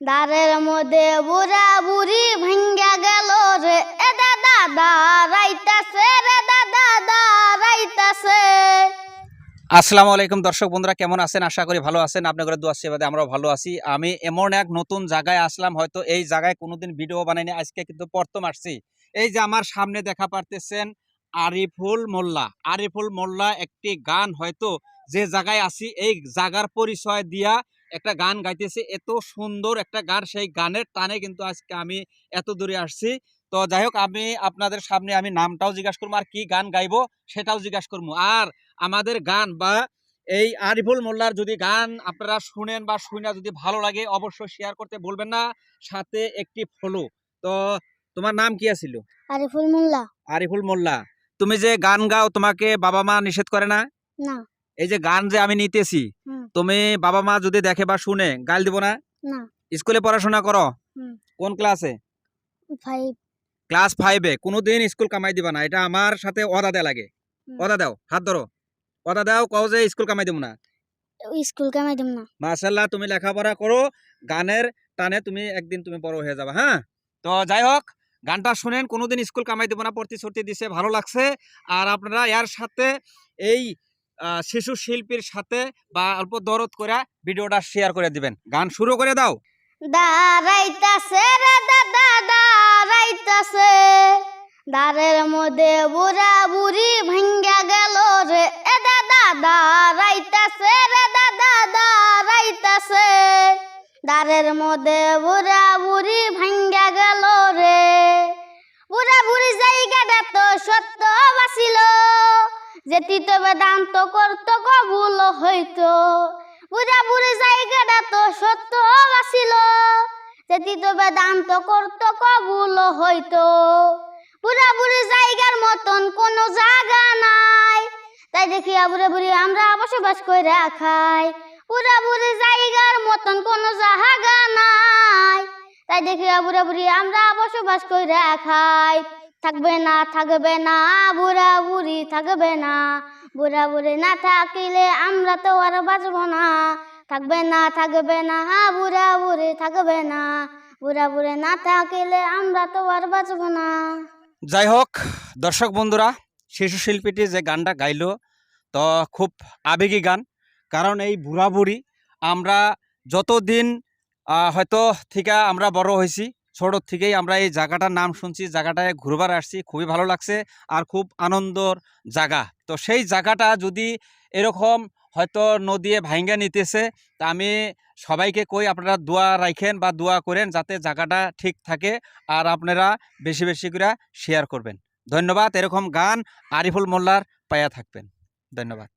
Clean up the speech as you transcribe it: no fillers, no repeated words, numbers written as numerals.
দারের মধ্যে বুড়া বুড়ি ভাঙ্গা গেল রে এ দাদা দাঁড়াইতাছে রে দাদা দাঁড়াইতাছে। আসসালামু আলাইকুম দর্শক বন্ধুরা, কেমন আছেন? আশা করি ভালো আছেন। আপনাদের দোয়া আশীর্বাদে আমরাও ভালো আছি। আমি এমন এক নতুন জায়গায় আসলাম, হয়তো এই জায়গায় কোনোদিন ভিডিও বানাইনি, আজকে কিন্তু প্রথম আসছি। এই যে আমার সামনে দেখা পারতেছেন আরিফুল মোল্লা। আরিফুল মোল্লা একটি গান, হয়তো যে জায়গায় আছি এই জায়গার পরিচয় দিয়া একটা গান গাইতেছে। এত সুন্দর একটা গান, সেই গানের টানে কিন্তু আজকে আমি এত দূরে আসছি। তো যাই হোক, আমি আপনাদের সামনে আমি নামটাও জিজ্ঞাসা করবো, আর কি গান গাইবো সেটাও জিজ্ঞাসা করবো। আর আমাদের গান বা এই আরিফুল মোল্লার যদি গান আপনারা শুনেন বা শুনে যদি ভালো লাগে, অবশ্যই শেয়ার করতে বলবেন না, সাথে একটি ফলো। তো তোমার নাম কি আছিল? আরিফুল মোল্লা। আরিফুল মোল্লা, তুমি যে গান গাও তোমাকে বাবা মা নিষেধ করে না? না। এই যে গান যে আমি নিতেছি, তুমি বাবা মা যদি দেখে বা শুনে গাল দিব না? না। স্কুলে পড়াশোনা করো? কোন ক্লাসে? 5। ক্লাস 5-এ। কোনোদিন স্কুল কামাই দিবা না, এটা আমার সাথে ওয়াদা দেয়া লাগে। ওয়াদা দাও, হাত ধরো, ওয়াদা দাও, কও যে স্কুল কামাই দেব না। স্কুল কামাই দেব না। মাশাআল্লাহ, তুমি লেখাপড়া করো, গানের টানে তুমি একদিন তুমি বড় হয়ে যাবে। হ্যাঁ, তো যাই হোক, গানটা শুনেন, কোনোদিন স্কুল কামাই দেব না প্রতিশ্রুতি দিছে, ভালো লাগছে। আর আপনারা এর সাথে এই শিশু শিল্পীর সাথে বা অল্প দরদ করে ভিডিওটা শেয়ার করে দিবেন। গান শুরু করে দাও। দাঁড়াইতাছে রে দাদা দাঁড়াইতাছে, দারের মধ্যে বুড়া বুড়ি ভাঙ্গা গেল রে এ দাদা দাঁড়াইতাছে রে দাদা দাঁড়াইতাছে। দারের মধ্যে বুড়া বুড়ি ভাঙ্গা গেল রে, বুড়া বুড়ি জায়গাটা তো সত্য বাসিল, যেটি তো বেদান্ত করতো কবুল হইতো। বুড়া বুড়ি জায়গাটা তো সত্য বাসিল, যেটি তো বেদান্ত করতো কবুল হইতো। বুড়া বুড়ি জায়গার মতন কোনো জায়গা নাই, তাই দেখিয়া বুড়া বুড়ি আমরা বসবাস কইরা খাই। বুড়া বুড়ি জায়গার মতন কোনো জায়গা নাই, তাই দেখিয়া বুড়া বুড়ি আমরা বসবাস কইরা খাই। থাকবে না থাকবে না বুড়া বুড়ি থাকবে না, বুড়া বুড়ি না থাকিলে আমরা তো আর বাঁচব না। থাকবে না থাকবে না বুড়া বুড়ি থাকবে না, বুড়া বুড়ি না থাকিলে আমরা তো আর বাঁচব না। যাই হোক দর্শক বন্ধুরা, শিশু শিল্পীটি যে গানটা গাইলো, তো খুব আবেগী গান। কারণ এই বুড়া বুড়ি আমরা যতদিন হয়তো থেকে আমরা বড় হয়েছি, ছোটোর থেকেই আমরা এই জায়গাটার নাম শুনছি, জায়গাটায় ঘুরবার আসছি, খুবই ভালো লাগছে আর খুব আনন্দর জায়গা। তো সেই জায়গাটা যদি এরকম হয়তো নদী ভাঙ্গা নিতেছে, তা আমি সবাইকে কই আপনারা দোয়া রাখেন বা দোয়া করেন যাতে জায়গাটা ঠিক থাকে, আর আপনারা বেশি বেশি করে শেয়ার করবেন। ধন্যবাদ। এরকম গান আরিফুল মোল্লার পায়া থাকবেন। ধন্যবাদ।